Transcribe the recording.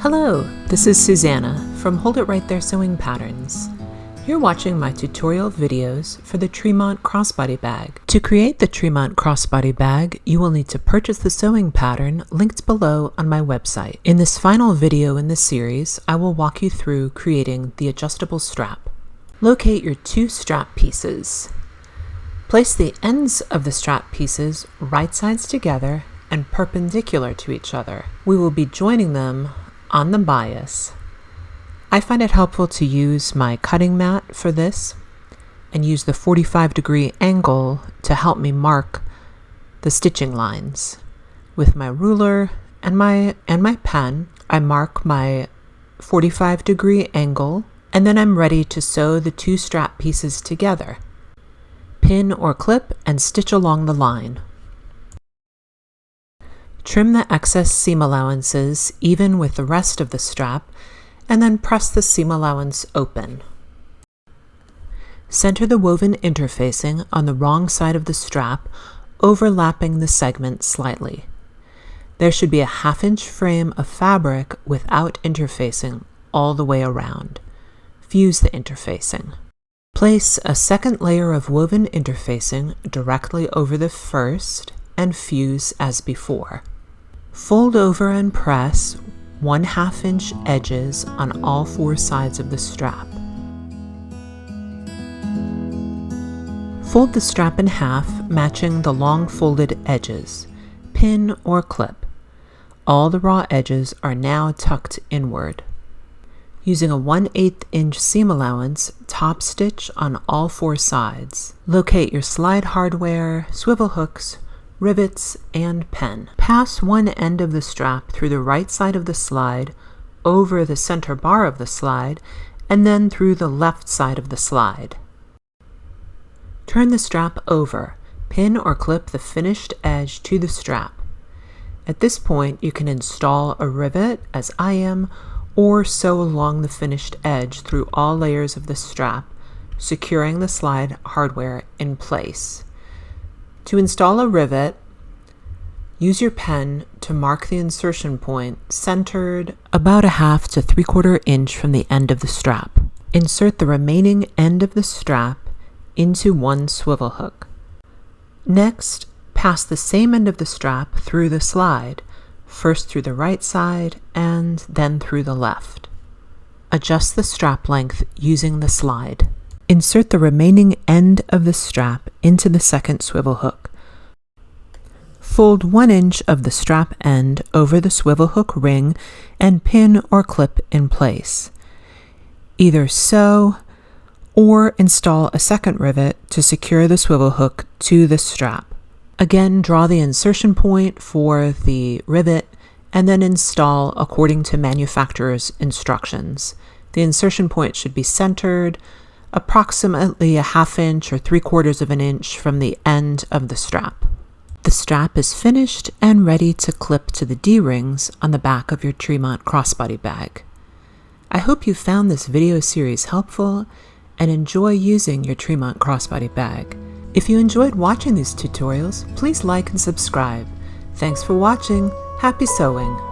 Hello, this is Susanna from Hold It Right There Sewing Patterns. You're watching my tutorial videos for the Tremont Crossbody bag. To create the Tremont Crossbody bag, you will need to purchase the sewing pattern linked below on my website. In this final video in this series, I will walk you through creating the adjustable strap. Locate your two strap pieces. Place the ends of the strap pieces right sides together and perpendicular to each other. We will be joining them on the bias. I find it helpful to use my cutting mat for this and use the 45-degree angle to help me mark the stitching lines. With my ruler and my pen, I mark my 45-degree angle, and then I'm ready to sew the two strap pieces together. Pin or clip and stitch along the line. Trim the excess seam allowances even with the rest of the strap, and then press the seam allowance open. Center the woven interfacing on the wrong side of the strap, overlapping the segment slightly. There should be a 1/2-inch frame of fabric without interfacing all the way around. Fuse the interfacing. Place a second layer of woven interfacing directly over the first and fuse as before. Fold over and press 1/2-inch edges on all four sides of the strap. Fold the strap in half, matching the long folded edges. Pin or clip. All the raw edges are now tucked inward. Using a 1/8-inch seam allowance, top stitch on all four sides. Locate your slide hardware, swivel hooks, rivets, and pen. Pass one end of the strap through the right side of the slide, over the center bar of the slide, and then through the left side of the slide. Turn the strap over. Pin or clip the finished edge to the strap. At this point, you can install a rivet, as I am, or sew along the finished edge through all layers of the strap, securing the slide hardware in place. To install a rivet, use your pen to mark the insertion point centered about a 1/2 to 3/4 inch from the end of the strap. Insert the remaining end of the strap into one swivel hook. Next, pass the same end of the strap through the slide, first through the right side and then through the left. Adjust the strap length using the slide. Insert the remaining end of the strap into the second swivel hook. Fold 1 inch of the strap end over the swivel hook ring and pin or clip in place. Either sew or install a second rivet to secure the swivel hook to the strap. Again, draw the insertion point for the rivet and then install according to manufacturer's instructions. The insertion point should be centered approximately a 1/2 inch or 3/4 of an inch from the end of the strap. The strap is finished and ready to clip to the D-rings on the back of your Tremont Crossbody bag. I hope you found this video series helpful and enjoy using your Tremont Crossbody bag. If you enjoyed watching these tutorials, please like and subscribe. Thanks for watching. Happy sewing!